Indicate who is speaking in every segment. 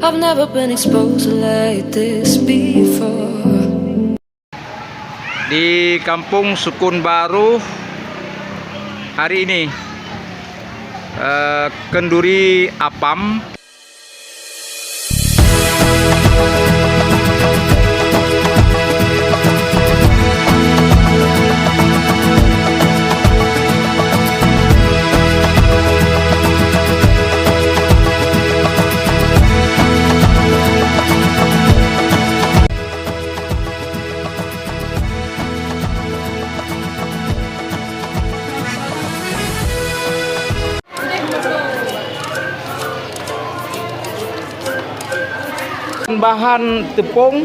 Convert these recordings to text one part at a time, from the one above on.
Speaker 1: I've never been exposed like this before.
Speaker 2: Di Kampung Sukun Baru hari ini kenduri apam. Bahan tepung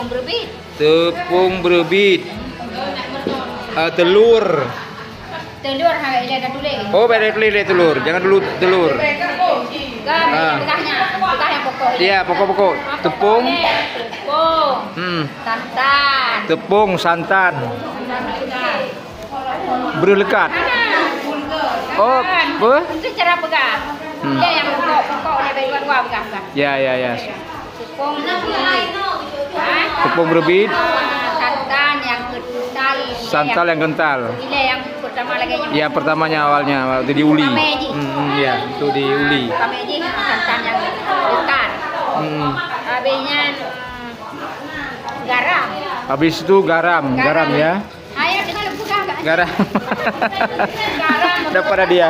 Speaker 3: berbit.
Speaker 2: tepung berbit, telur.
Speaker 3: Telur harga dia tulis.
Speaker 2: Oh, beda telur, jangan dulu telur.
Speaker 3: Bekah yang pokok.
Speaker 2: Iya, pokok-pokok. Tepung,
Speaker 3: Santan.
Speaker 2: tepung, santan, berlekat. Oh, apa?
Speaker 3: Itu cara pegang. Dia yang pokok dia bagi dua pegang.
Speaker 2: Ya.
Speaker 3: Tepung
Speaker 2: Tepung berbit,
Speaker 3: santan yang kental.
Speaker 2: santan yang kental.
Speaker 3: Ini yang pertama lagi.
Speaker 2: Ya, pertamanya awalnya waktu diuli. Ya, itu diuli.
Speaker 3: Kami ini santan yang dekat. Habisnya garam.
Speaker 2: Habis itu garam ya.
Speaker 3: Ayo kita buka enggak?
Speaker 2: Garam.
Speaker 3: Garam
Speaker 2: Udah pada dia.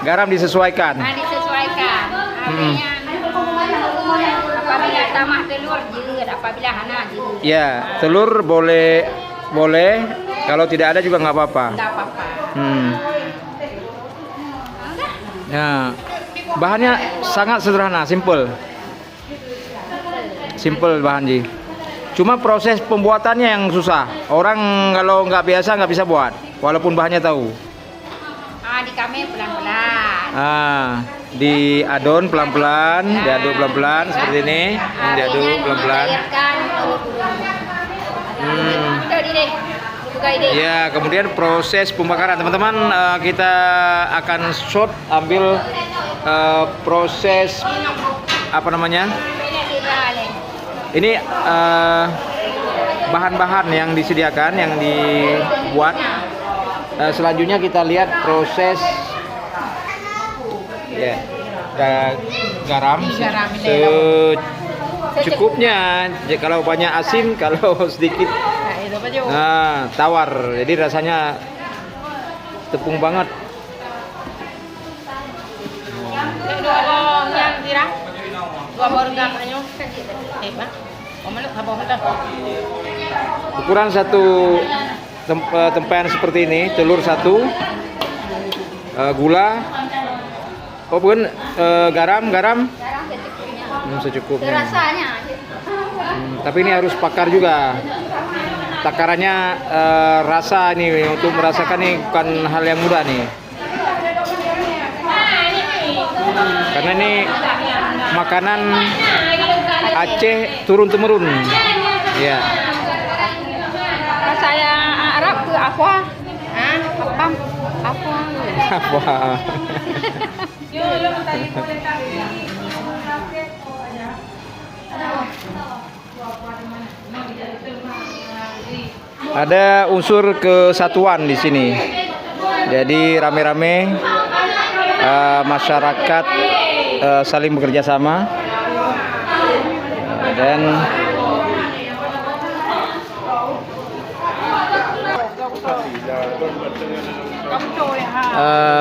Speaker 2: Garam disesuaikan.
Speaker 3: Disesuaikan. Habisnya apabila tambah telur je, apabila hana je.
Speaker 2: Ya, telur boleh. Kalau tidak ada juga nggak apa-apa.
Speaker 3: Enggak apa-apa.
Speaker 2: Ya, bahannya sangat sederhana, simple bahan Ji. Cuma proses pembuatannya yang susah. Orang kalau nggak biasa nggak bisa buat, walaupun bahannya tahu.
Speaker 3: Di kami pelan-pelan.
Speaker 2: Diadon pelan-pelan, seperti ini. Diaduk pelan-pelan. Ya, kemudian proses pembakaran, teman-teman. Kita akan ambil proses apa namanya? Ini bahan-bahan yang disediakan, yang dibuat. Selanjutnya kita lihat proses garam secukupnya. Kalau banyak asin, kalau sedikit tawar. Jadi rasanya tepung banget. Ukuran satu tempayan seperti ini, telur satu, gula, garam secukupnya.
Speaker 3: Rasanya.
Speaker 2: Tapi ini harus pakar juga. Takarannya rasa ini, untuk merasakan ini bukan hal yang mudah nih. Karena ini makanan Aceh turun temurun. Ya.
Speaker 3: Saya Arab ke apa? Apa?
Speaker 2: Ada unsur kesatuan di sini. Jadi rame-rame masyarakat saling bekerja sama dan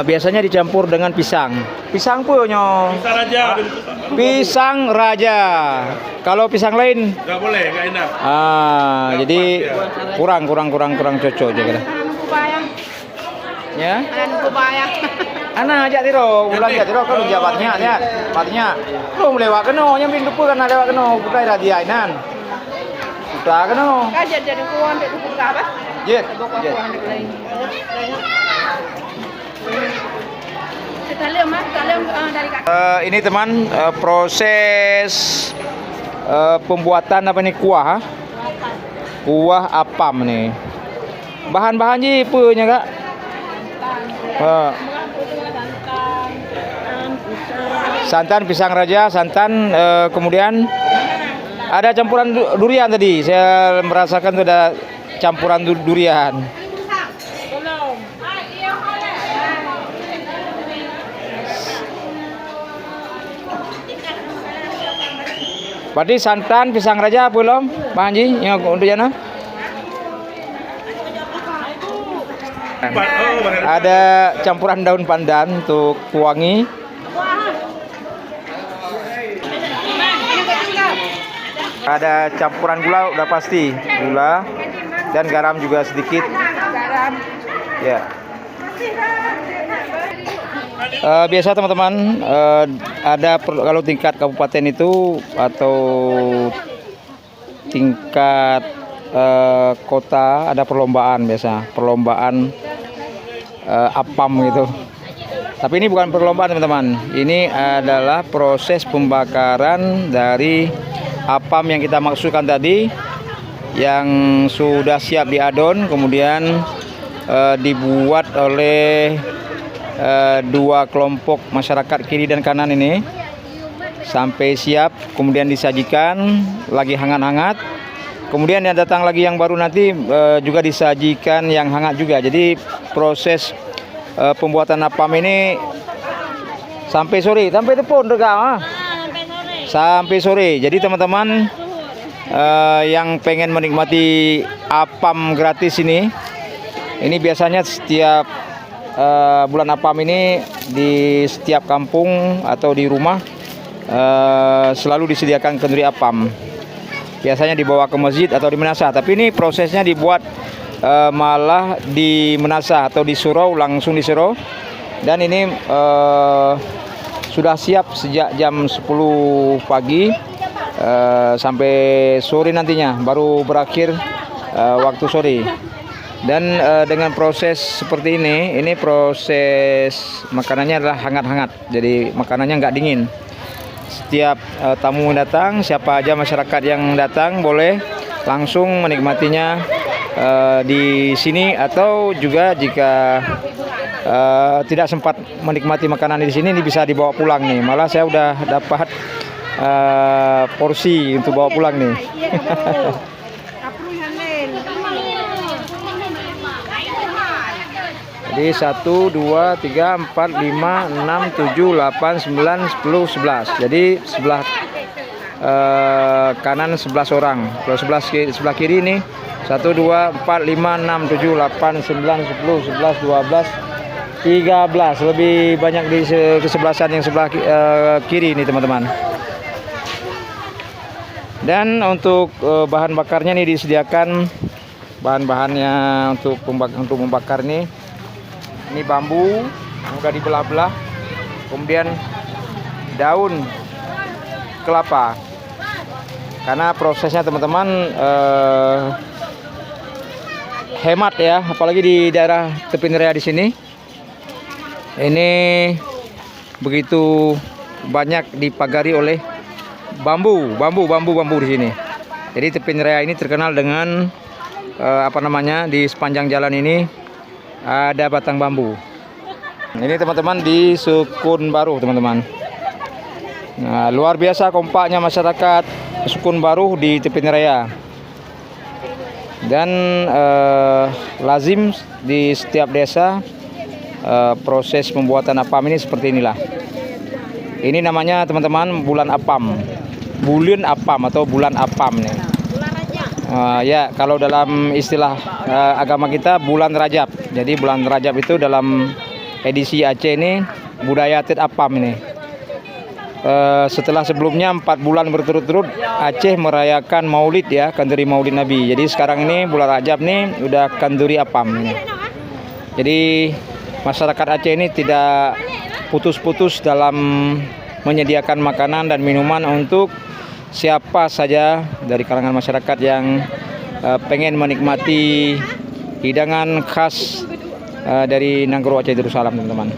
Speaker 2: biasanya dicampur dengan pisang. Pisang punya. Pisang raja. Kalau pisang lain
Speaker 4: nggak boleh, nggak enak.
Speaker 2: Jadi kurang cocok juga. Ya. Anak ajak tiro, ulang ajak tiro kalau jabatnya ya. Patnya. Belum lewat keno, yang pintu pun kan lewat keno, budai radiainan. Udah keno.
Speaker 3: Kajet jadi kuan itu apa?
Speaker 2: Jet.
Speaker 3: Kita lihat mas, dari
Speaker 2: ini teman, proses pembuatan apa nih, kuah apam nih. Bahan-bahannya punya Kak? santan pisang raja, santan, kemudian ada campuran durian tadi. Saya merasakan itu ada campuran durian. Berarti santan pisang raja belum, Bang Haji? Yang untuk jana? Ada campuran daun pandan untuk wangi. Ada campuran gula, udah pasti gula, dan garam juga sedikit. Ya. Biasa teman-teman, ada kalau tingkat kabupaten itu atau tingkat kota ada perlombaan, biasa perlombaan apam gitu. Tapi ini bukan perlombaan teman-teman, ini adalah proses pembakaran dari apam yang kita maksudkan tadi, yang sudah siap diadon, kemudian dibuat oleh dua kelompok masyarakat kiri dan kanan ini sampai siap, kemudian disajikan lagi hangat-hangat. Kemudian yang datang lagi yang baru nanti juga disajikan yang hangat juga. Jadi proses pembuatan apam ini sampai sore, sampai telepon rekam, sampai sore. Jadi teman-teman yang pengen menikmati apam gratis ini biasanya setiap bulan apam ini di setiap kampung atau di rumah selalu disediakan kenduri apam. Biasanya dibawa ke masjid atau di Menasah, tapi ini prosesnya dibuat malah di Menasah atau di surau, langsung di surau. Dan ini sudah siap sejak jam 10 pagi sampai sore nantinya, baru berakhir waktu sore. Dan dengan proses seperti ini proses makanannya adalah hangat-hangat, jadi makanannya nggak dingin. Setiap tamu datang, siapa aja masyarakat yang datang boleh langsung menikmatinya di sini, atau juga jika tidak sempat menikmati makanan di sini, ini bisa dibawa pulang nih. Malah saya udah dapat porsi untuk bawa pulang nih. Jadi 1, 2, 3, 4, 5, 6, 7, 8, 9, 10, 11. Jadi sebelah kanan 11 orang. Kalau sebelah kiri ini 1, 2, 4, 5, 6, 7, 8, 9, 10, 11, 12, 13. Lebih banyak di kesebelasan yang sebelah kiri ini teman-teman. Dan untuk bahan bakarnya nih disediakan bahan-bahannya untuk membakar nih. Ini bambu udah dibelah-belah, kemudian daun kelapa. Karena prosesnya teman-teman hemat ya, apalagi di daerah tepi raya di sini. Ini begitu banyak dipagari oleh bambu di sini. Jadi tepi raya ini terkenal dengan di sepanjang jalan ini ada batang bambu. Ini teman-teman di Sukun Baru teman-teman. Nah, luar biasa kompaknya masyarakat Sukun Baru di tepi raya. Dan lazim di setiap desa proses pembuatan apam ini seperti inilah. Ini namanya teman-teman bulan apam. Bulan apam atau bulan apam nih. Ya, kalau dalam istilah agama kita bulan Rajab. Jadi bulan Rajab itu dalam edisi Aceh ini budaya Tet Apam ini. Setelah sebelumnya 4 bulan berturut-turut Aceh merayakan Maulid ya, kenduri Maulid Nabi. Jadi sekarang ini bulan Rajab nih udah kenduri apam ini. Jadi masyarakat Aceh ini tidak putus-putus dalam menyediakan makanan dan minuman untuk siapa saja dari kalangan masyarakat yang pengen menikmati hidangan khas dari Nanggro Aceh Darussalam teman-teman.